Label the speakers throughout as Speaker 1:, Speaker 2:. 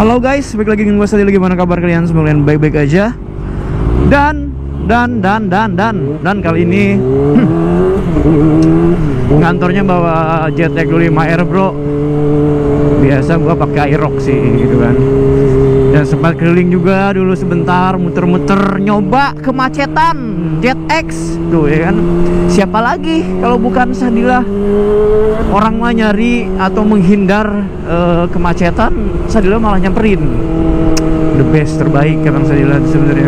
Speaker 1: Halo guys, balik lagi dengan gue Sadil. Gimana kabar kalian? Semoga kalian baik-baik aja. Dan kali ini ngantornya bawa JTEK 25R bro. Biasa gue pakai Aerox sih gitu kan. Dan sempat keliling juga dulu sebentar, muter-muter nyoba kemacetan JetX tuh ya kan. Siapa lagi kalau bukan Sadila? Orang mah nyari atau menghindar kemacetan, Sadila malah nyamperin. The best, terbaik kan Sadila sebenarnya.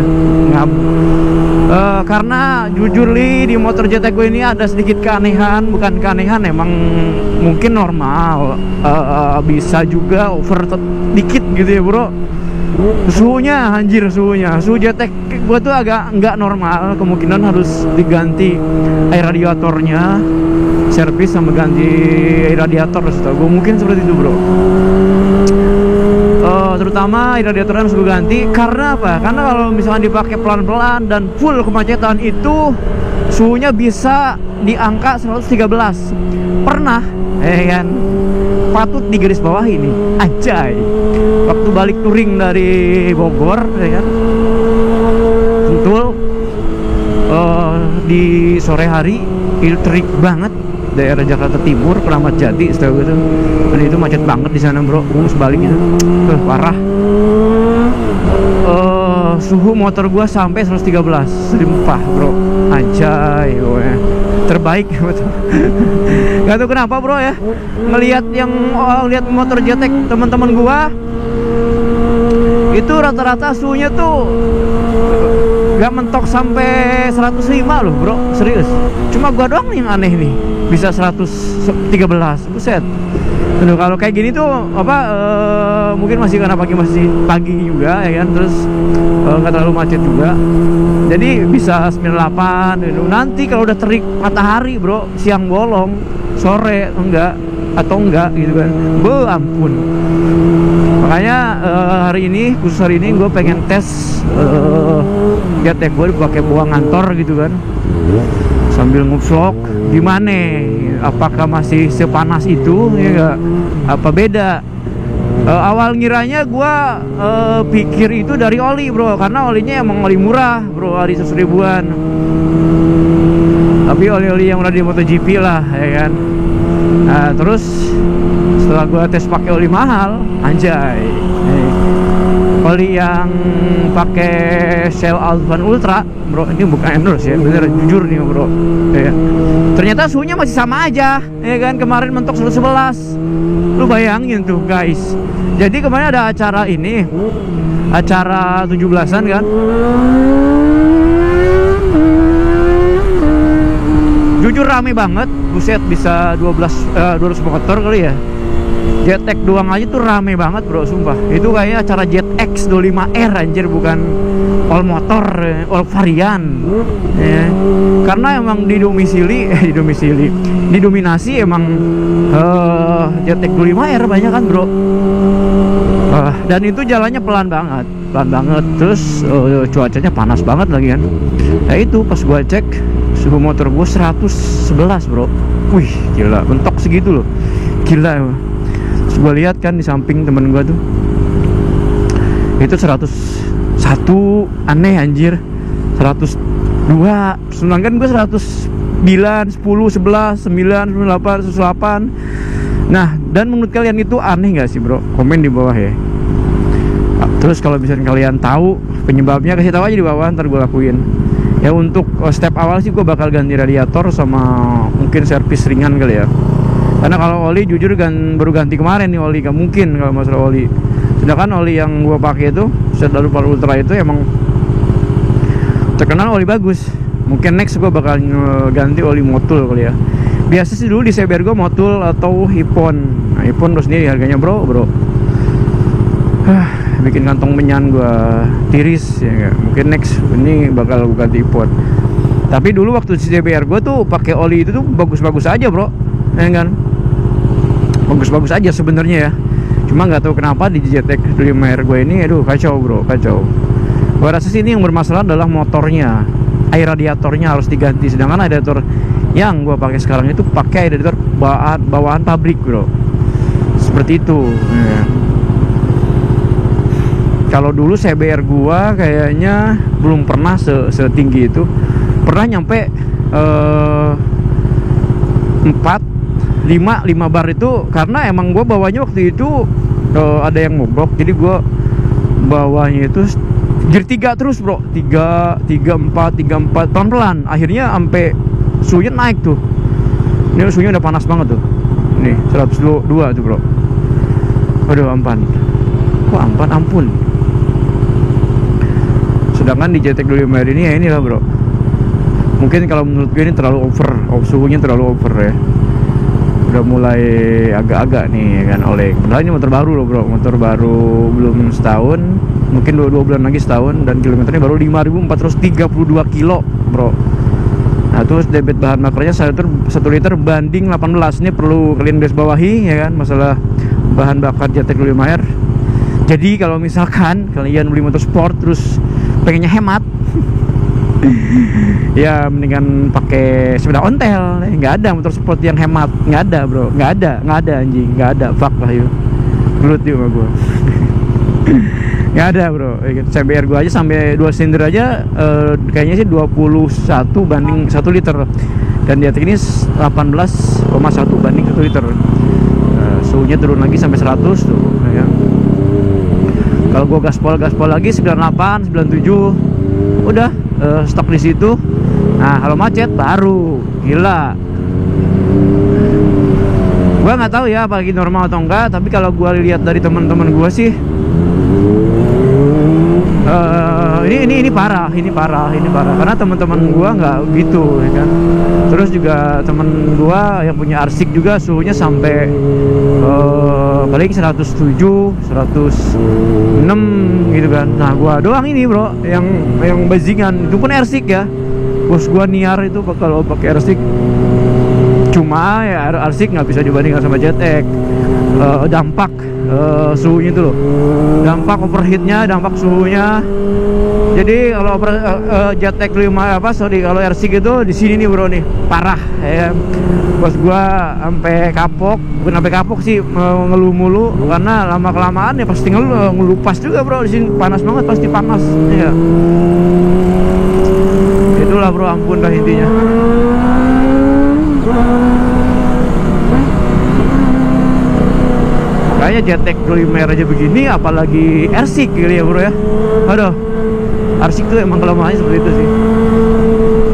Speaker 1: Karena jujur li di motor JTEK gue ini ada sedikit keanehan, bukan keanehan, emang mungkin normal, bisa juga over dikit gitu ya bro. Suhunya anjir, suhu JTEK gue tuh agak nggak normal, kemungkinan harus diganti air radiatornya, servis sama ganti air radiator setahu gue, mungkin seperti itu bro. Terutama air radiatornya harus gue ganti. Karena apa? Karena kalau misalnya dipakai pelan-pelan dan full kemacetan itu suhunya bisa di angka 113. Pernah kan, patut digaris bawah ini anjay, waktu balik touring dari Bogor ya kan, Sentul, di sore hari itu terik banget daerah Jakarta Timur, Keramat Jati setahu gue tuh. Dan itu macet banget di sana bro, sebaliknya parah. Suhu motor gua sampai 113, sumpah bro, anjay gue terbaik betul. Gak tau kenapa bro ya, ngelihat lihat motor JTEK teman-teman gua itu rata-rata suhunya tuh gak mentok sampai 105 loh bro, serius. Cuma gua doang yang aneh nih bisa 113, buset. Tuh, kalau kayak gini tuh mungkin masih karena masih pagi juga ya kan, terus nggak terlalu macet juga, jadi bisa 98 gitu. Nanti kalau udah terik matahari bro, siang bolong, sore enggak gitu kan, ampun. Makanya khusus hari ini gue pengen tes JTEK gue dipakai bawa ngantor gitu kan, sambil ngevlog gimana, apakah masih sepanas itu ya gak? Apa beda? Awal ngiranya gue pikir itu dari oli bro, karena olinya emang oli murah bro, hari 100 ribuan. Tapi oli-oli yang udah di MotoGP lah ya kan. Nah terus setelah gue tes pakai oli mahal, anjay, oli yang pakai Shell Alvan Ultra bro, ini bukan endorse ya, bener jujur nih bro ya. Ternyata suhunya masih sama aja ya kan, kemarin mentok 111. Lu bayangin tuh guys. Jadi kemarin ada acara ini, acara 17-an kan, jujur rame banget, buset, bisa 200 motor kali ya. JTEK doang aja tuh rame banget bro, sumpah. Itu kayaknya acara JetX 25R anjir, bukan all motor, all varian ya. Karena emang didominasi emang JTEK 25R banyak kan bro. Dan itu jalannya pelan banget. Terus cuacanya panas banget lagi kan. Nah itu pas gua cek suhu motor gua 111 bro. Wih gila, mentok segitu loh, gila emang. Terus gue lihat kan di samping temen gue tuh itu 101, aneh anjir, 102, sedangkan gue 109, 10, 11, 9, 98, 108. Nah, dan menurut kalian itu aneh gak sih bro? Komen di bawah ya. Terus kalau misalnya kalian tahu penyebabnya, kasih tahu aja di bawah, ntar gue lakuin. Ya untuk step awal sih gue bakal ganti radiator sama mungkin servis ringan kali ya. Karena kalau oli jujur baru ganti kemarin nih oli, gak mungkin kalau masalah oli. Sedangkan oli yang gua pakai itu Shell Alvan Ultra itu emang terkenal oli bagus. Mungkin next gua bakal ganti oli Motul kali ya. Biasa sih dulu di CBR gua Motul atau Hippon. Nah Hippon terus sendiri harganya bro. Bikin kantong menyan gua tiris ya gak? Mungkin next ini bakal gua ganti Hippon. Tapi dulu waktu di CBR gua tuh pakai oli itu tuh bagus-bagus aja bro, ya kan? Bagus-bagus aja sebenarnya ya. Cuma nggak tahu kenapa di JTEK 25R gue ini, aduh kacau bro, kacau. Gue rasa sih ini yang bermasalah adalah motornya, air radiatornya harus diganti. Sedangkan radiator yang gue pakai sekarang itu pakai radiator bawaan pabrik bro, seperti itu ya. Kalau dulu CBR gua kayaknya belum pernah setinggi itu. Pernah nyampe 5 bar itu, karena emang gua bawanya waktu itu ada yang mogok, jadi gua bawanya itu gear 3 terus bro, 3, 4 pelan-pelan. Akhirnya sampai suhunya naik tuh. Ini suhunya udah panas banget tuh. Nih 102 tuh bro. Aduh ampan. Kok ampan, ampun. Sedangkan di JTEC 25R ini ya inilah bro. Mungkin kalau menurut gue ini terlalu over, suhunya terlalu over ya. Udah mulai agak-agak nih ya kan oleng. Padahal ini motor baru loh bro, motor baru belum setahun, mungkin 2 bulan lagi setahun, dan kilometernya baru 5.432 kilo bro. Nah terus debit bahan bakarnya 1 liter banding 18. Ini perlu kalian garis bawahi ya kan, masalah bahan bakar JTEC 25R. Jadi kalau misalkan kalian beli motor sport terus pengennya hemat, ya mendingan pakai sepeda ontel. Nggak ada motor sport yang hemat, nggak ada bro, nggak ada anjing, nggak ada. Fuck lah yuk, gelut yuk sama gue. Nggak ada bro. CBR gue aja sampai 2 silinder aja kayaknya sih 21 banding 1 liter, dan di atas ini 18,1 banding 1 liter. Suhunya turun lagi sampai 100 tuh ya. Kalau gue gaspol lagi 98, 97, udah stok di situ. Nah kalau macet baru gila. Gue nggak tahu ya apalagi normal atau enggak, tapi kalau gue lihat dari teman-teman gue sih ini parah karena teman-teman gua nggak gitu ya kan. Terus juga temen gua yang punya Arsik juga suhunya sampai paling 107, 106 gitu kan. Nah gua doang ini bro yang bajingan, itu pun Arsik ya. Bos gua Niar itu kalau pakai Arsik, cuma ya Arsik nggak bisa dibandingkan sama JTEC. Dampak suhunya itu loh, dampak overheatnya, dampak suhunya. Jadi kalau JTEC 5 kalau RC gitu di sini nih bro nih parah ya. Bos gua sampai kapok, bukan sampai kapok sih, ngeluh mulu karena lama kelamaan ya pasti ngelupas juga bro. Di sini panas banget, pasti panas ya. Itulah bro, ampun dah intinya. Kayaknya JTEC 25R aja begini, apalagi Arsik gitu ya bro ya. Aduh, Arsik tuh emang kelemahannya seperti itu sih.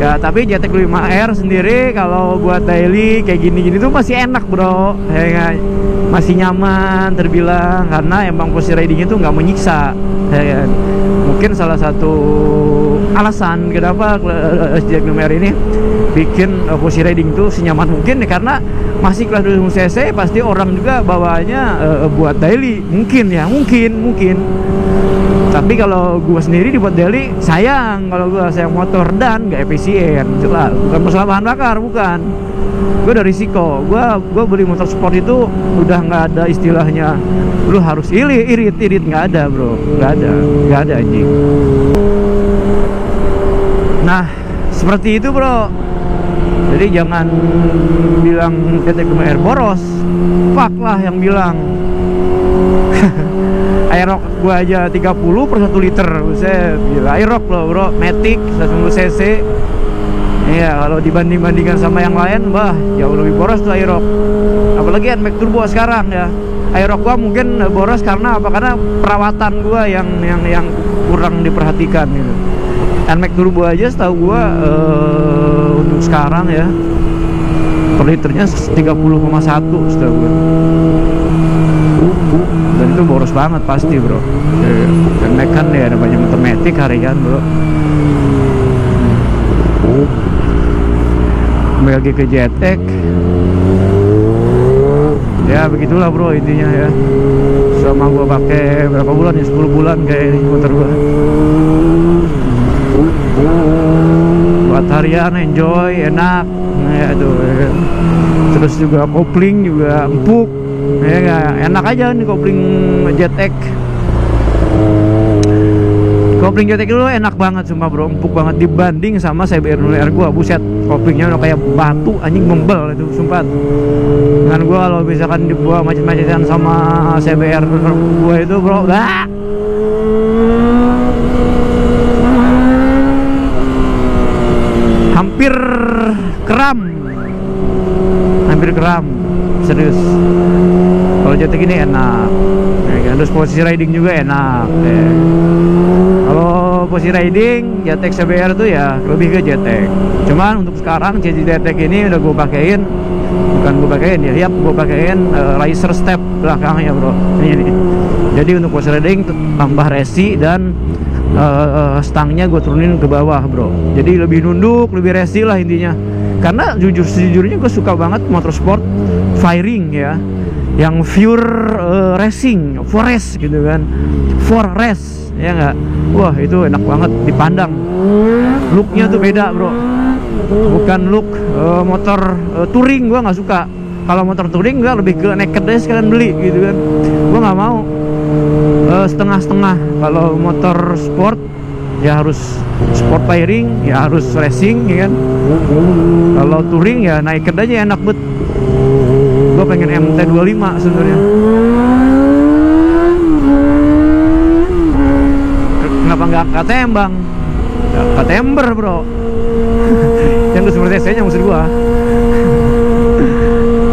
Speaker 1: Ya tapi JTEC 25R sendiri kalau buat daily kayak gini-gini tuh masih enak bro ya, masih nyaman terbilang, karena emang posisi ridingnya tuh nggak menyiksa ya. Mungkin salah satu alasan kenapa JTEC 25R ini bikin posisi riding tuh senyaman mungkin ya, karena masih kelas 20 cc, pasti orang juga bawaannya buat daily mungkin ya, mungkin. Tapi kalau gua sendiri dibuat daily sayang, kalau gua sayang motor dan nggak efisien. Jelas bukan masalah bahan bakar, bukan. Gua ada risiko. Gua beli motor sport itu udah nggak ada istilahnya lu harus irit, nggak ada bro, nggak ada anjing. Nah seperti itu bro. Jadi jangan bilang JTEC 25R boros, fuck lah yang bilang. Aerox gua aja 30 per 1 liter, buset, gila. Aerox loh bro, Matic 110 cc. Iya, kalau dibandingkan sama yang lain, bah, jauh lebih boros tuh Aerox. Apalagi NMAX Turbo sekarang ya. Aerox gua mungkin boros karena apa? Karena perawatan gua yang kurang diperhatikan gitu. NMAX Turbo aja setahu gua untuk sekarang ya per liternya 30,1 setahu gua. Dan itu boros banget pasti bro. NMAX kan ya ada banyak motor Matic harian bro. Kembali lagi ke JTEC. Ya begitulah bro intinya ya. Sama gua pakai berapa bulan ya, 10 bulan kayak ini motor gua. Buat harian enjoy, enak ya tuh ya. Terus juga kopling juga empuk ya, enak aja nih kopling JTEC. Kopling JTEC dulu enak banget sumpah bro, empuk banget dibanding sama CBR 0R gua. Buset, koplingnya udah kayak batu anjing, membel itu sumpah. Dengan gua kalau misalkan dibuang macet-macetan sama CBR gua itu bro, kram, serius. Kalau JTX ini enak, ya, terus posisi riding juga enak. Ya. Kalau posisi riding JTX CBR tuh ya lebih ke JTX. Cuman untuk sekarang JTX ini udah gue pakein, gue pakein riser step belakangnya bro. Ini. Jadi untuk posisi riding tambah resi dan stangnya gue turunin ke bawah bro. Jadi lebih nunduk, lebih resi lah intinya. Karena sejujurnya gue suka banget motorsport firing ya, yang pure racing, forest gitu kan, for race ya nggak. Wah itu enak banget dipandang. Looknya tuh beda bro, bukan look motor touring. Gue nggak suka. Kalau motor touring gue lebih ke naked aja sekalian beli gitu kan. Gue nggak mau setengah-setengah. Kalau motor sport ya harus sport firing, ya harus racing ya kan. Kalau touring ya naked aja enak bet. Gue pengen MT25 sebenarnya. Kenapa nggak KTM bang? Ya, KTMber bro. Yang tuh seperti saya maksud gua.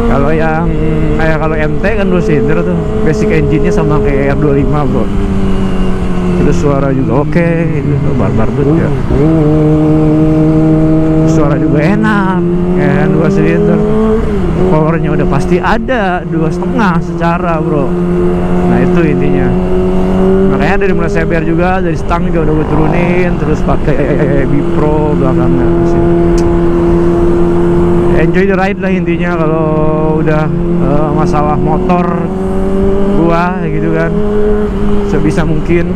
Speaker 1: Kalau yang kayak kalau MT kan 2 silinder tuh, basic engine-nya sama kayak R25 bro. Terus suara juga oke, itu barbar banget ya. Suara juga enak, kan 2 silinder. Powernya udah pasti ada, 2,5 secara bro. Nah itu intinya. Makanya dari mulai CBR juga, dari stang juga udah gue turunin, terus pakai Bipro belakangnya sih. Enjoy the ride lah intinya kalau udah masalah motor gua gitu kan. Sebisa mungkin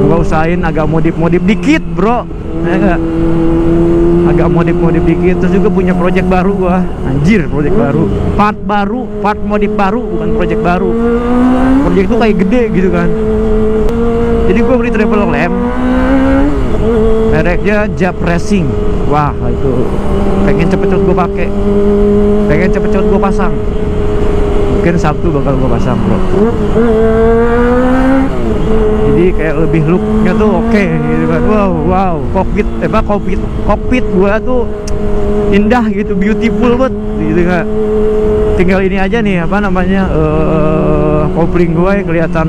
Speaker 1: gua usahain agak modif dikit bro, ya gak? Agak modif dikit. Terus juga punya project baru gua, anjir, project baru, part modif baru, bukan project baru. Project itu kayak gede gitu kan. Jadi gua beli travel lamp, mereknya Jap Racing. Wah itu pengen cepet-cepet gue pakai, pengen cepet-cepet gue pasang. Mungkin Sabtu bakal gue pasang bro. Jadi kayak lebih looknya tuh oke gitu kan. Wow cockpit gue tuh indah gitu, beautiful banget gitu kan. Tinggal ini aja nih apa namanya kopling gue kelihatan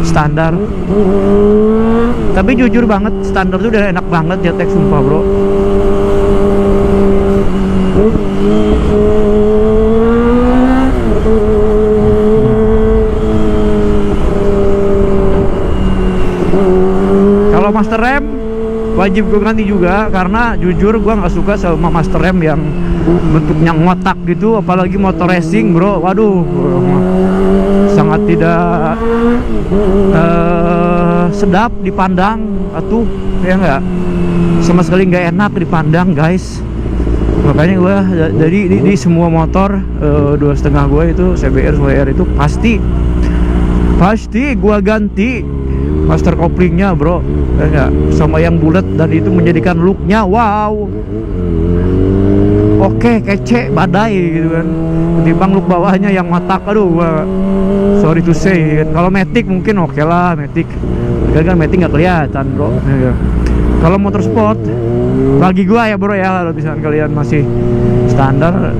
Speaker 1: standar. Tapi jujur banget standar tuh udah enak banget JTX sumpah bro. Kalau master rem wajib gue ganti juga, karena jujur gue nggak suka sama master rem yang bentuknya ngotak gitu, apalagi motor racing bro. Waduh, sangat tidak sedap dipandang atuh ya nggak, sama sekali nggak enak dipandang guys. Makanya gue dari di semua motor 2,5 gue itu CBR itu pasti gue ganti master couplingnya bro ya nggak, sama yang bulat, dan itu menjadikan looknya wow, oke, kece badai gitu kan, ketimbang look bawahnya yang matak. Aduh gua sorry to say. Kalau Matic mungkin oke lah, Matic kan Matic nggak kelihatan bro ya. Kalau motor sport bagi gua ya bro ya, kalau misalkan kalian masih standar,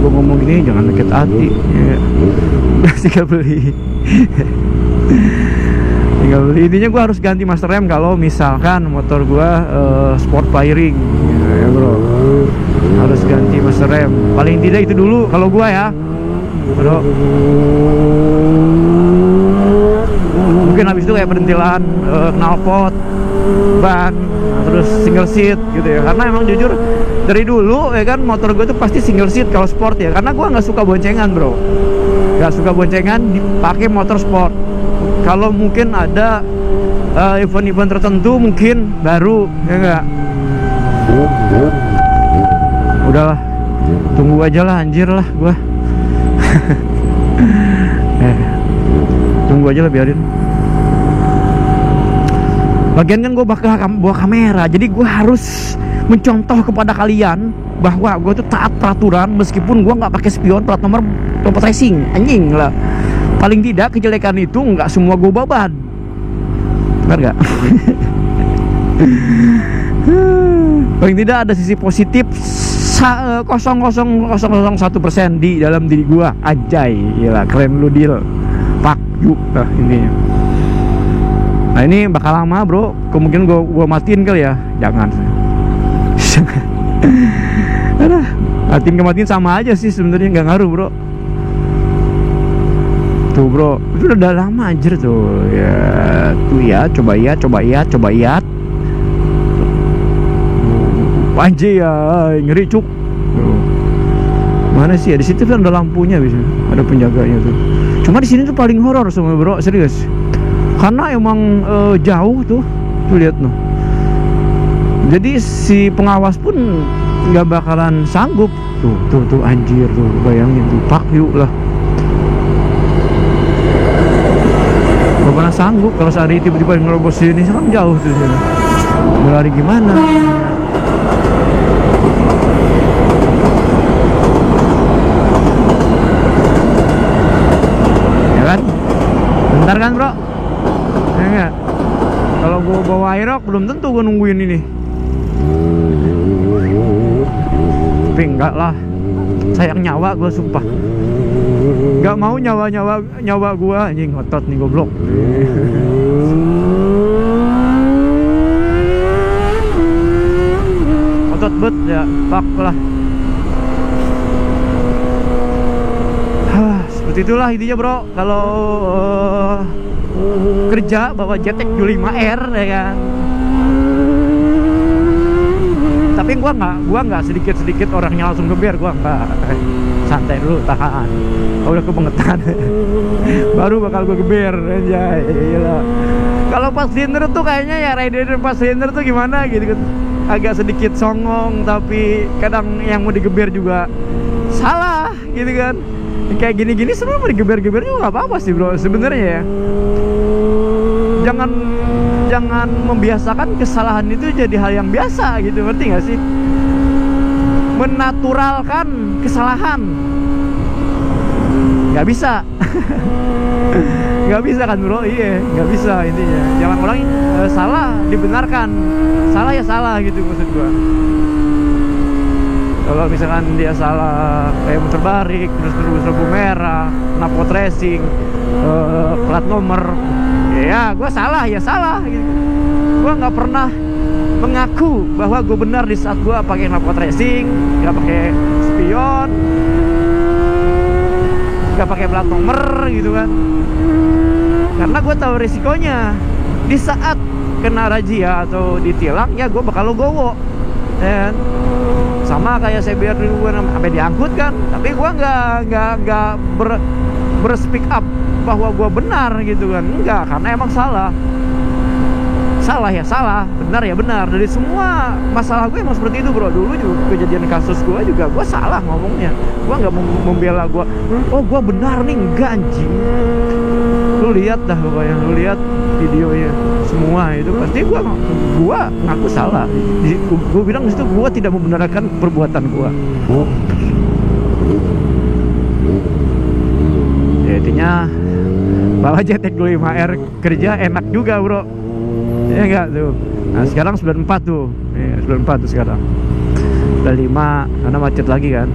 Speaker 1: gua ngomong gini jangan sakit hati ya. Tinggal beli intinya gua harus ganti master rem kalau misalkan motor gua sport firing ya bro, harus ganti master rem paling tidak itu dulu kalau gua ya bro. Mungkin habis itu kayak perintilan knalpot, ban, terus single seat gitu ya, karena emang jujur dari dulu ya kan motor gue tuh pasti single seat kalau sport ya, karena gue nggak suka boncengan bro, nggak suka boncengan dipakai motor sport. Kalau mungkin ada event-event tertentu mungkin baru ya nggak. Udahlah, tunggu aja lah anjir lah gue. Tunggu aja lah, biarin. Lagian kan gue bakal bawa kamera, jadi gue harus mencontoh kepada kalian bahwa gue tuh taat peraturan meskipun gue nggak pakai spion plat nomor tempat racing, anjing lah. Paling tidak kejelekan itu nggak semua gue babat, benar nggak? Paling tidak ada sisi positif 0,001% di dalam diri gua. Anjay, gila, keren lu deal. Fuck you lah intinya. Nah ini bakal lama bro, kemungkinan gua matiin kali ya. Jangan. Aduh, matiin sama aja sih sebenarnya, nggak ngaruh bro. Tuh bro, itu udah lama anjir tuh ya. Tuh ya, coba iya. Anjir ya, ngeri cuk. Tuh. Mana sih ya, di situ kan ada lampunya biasanya, ada penjaganya tuh. Cuma di sini tuh paling horor semua bro, serius. Karena emang jauh tuh lihat noh. Jadi si pengawas pun nggak bakalan sanggup. Tuh anjir tuh, bayangin tuh, pak yuk lah. Gak pernah sanggup kalau sehari tiba-tiba ngerobos sini, kan jauh tuh sini. Mau lari gimana? Ya kan? Bentar kan bro? Ya enggak? Kalau gue bawa aerok belum tentu gue nungguin ini. Tapi enggak lah, sayang nyawa gue sumpah. Gak mau nyawa gue anjing, ngotot nih goblok. Ngotot bet ya, fuck lah. Seperti itulah intinya bro. Kalau kerja bawa Jetek 25R ya kan. Tapi gua nggak sedikit orangnya langsung geber, gua nggak. Santai dulu, tahan. Udah kebangetan. Baru bakal gua geber aja. Kalau pas dinner tuh kayaknya ya rider pas dinner tuh gimana gitu, agak sedikit songong, tapi kadang yang mau digeber juga salah gitu kan. Kayak gini-gini semua mau digeber-geber juga nggak apa-apa sih bro sebenarnya ya. Jangan membiasakan kesalahan itu jadi hal yang biasa gitu, ngerti nggak sih? Menaturalkan kesalahan nggak bisa. Nggak bisa kan bro, iya nggak bisa intinya. Jangan orang salah dibenarkan, salah ya salah gitu maksud gua. Kalau misalkan dia salah kayak muter balik, terus lampu merah, knalpot racing, plat nomor, ya gue salah ya salah gitu. Gue nggak pernah mengaku bahwa gue benar di saat gue pakai knalpot racing, nggak pakai spion, nggak pakai plat nomor gitu kan. Karena gue tahu risikonya. Di saat kena razia atau ditilang, ya gue bakal logowo, ya kan? Sama kayak CBR dulu sampai diangkut kan, tapi gue nggak speak up bahwa gue benar gitu kan, enggak, karena emang salah ya salah, benar ya benar. Dari semua masalah gue emang seperti itu bro. Dulu juga kejadian kasus gue juga gue salah ngomongnya, gue nggak membela gue, oh gue benar nih, enggak anjing. Lu lihat dah pokoknya, lu lihat videonya semua itu pasti gue ngaku salah. Gue bilang disitu gue tidak membenarkan perbuatan gue. Ya intinya bawa Jetek 25R kerja enak juga bro, ya enggak tuh. Nah sekarang 94 tuh, ya, 94 tuh sekarang. Udah 5 karena macet lagi kan.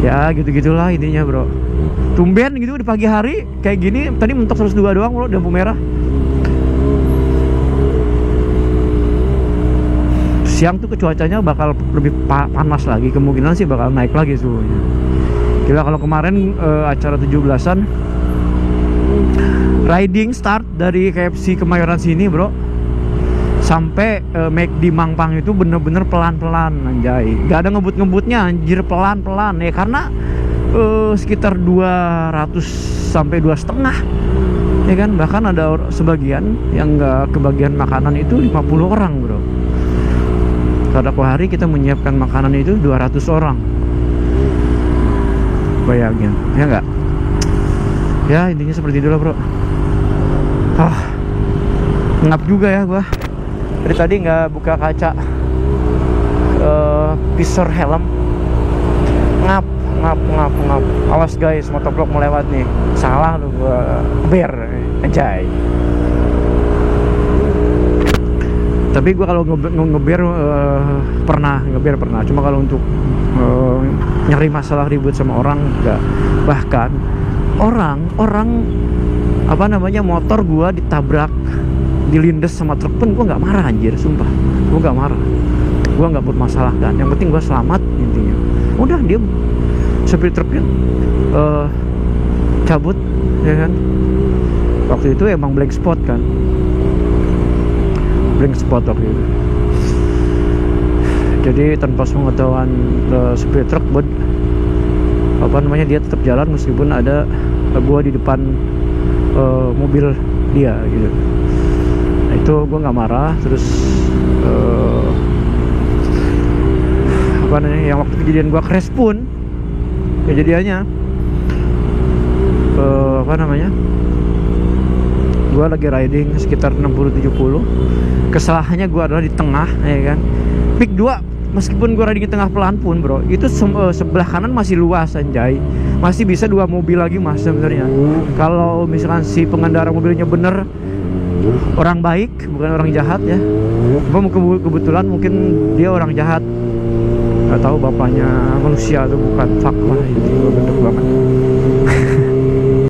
Speaker 1: Ya gitu-gitulah intinya bro. Tumben gitu di pagi hari kayak gini, tadi mentok 102 doang bro, lampu merah. Siang tuh cuacanya bakal lebih panas lagi, kemungkinan sih bakal naik lagi suhunya. Gila kalau kemarin acara 17-an riding start dari KFC Kemayoran sini bro sampai McD Mampang itu bener-bener pelan-pelan anjay. Gak ada ngebut-ngebutnya anjir, pelan-pelan ya, karena sekitar 200 sampai 2,5 ya kan. Bahkan ada sebagian yang nggak kebagian makanan itu 50 orang bro. Pada hari kita menyiapkan makanan itu 200 orang, bayangin ya nggak. Ya intinya seperti itu lah bro. Ngap juga ya gua dari tadi nggak buka kaca visor helm. Ngap. Awas guys, motovlog melewat nih. Salah lu gua ber anjay. Tapi gue kalau ngeber pernah, cuma kalau untuk nyari masalah ribut sama orang enggak. Bahkan orang apa namanya, motor gue ditabrak, dilindes sama truk pun gue nggak marah anjir, sumpah. Gue nggak marah, gue nggak bermasalahkan. Yang penting gue selamat intinya. Udah, dia supir truknya cabut, ya kan. Waktu itu emang blank spot kan, blank spot waktu itu. Jadi tanpa pengetahuan supir truk, apa namanya, dia tetap jalan meskipun ada gua di depan mobil dia gitu. Nah, itu gua nggak marah. Terus apa namanya, yang waktu kejadian gua crash pun kejadiannya apa namanya, gua lagi riding sekitar 60-70. Kesalahannya gua adalah di tengah, ya kan. Peak 2, meskipun gue riding di tengah pelan pun bro, itu sebelah kanan masih luas anjay, masih bisa 2 mobil lagi mas sebenarnya. Kalau misalkan si pengendara mobilnya bener orang baik, bukan orang jahat ya. Kebetulan mungkin dia orang jahat, nggak tahu bapaknya manusia atau bukan. Fuck lah, itu gue gede banget.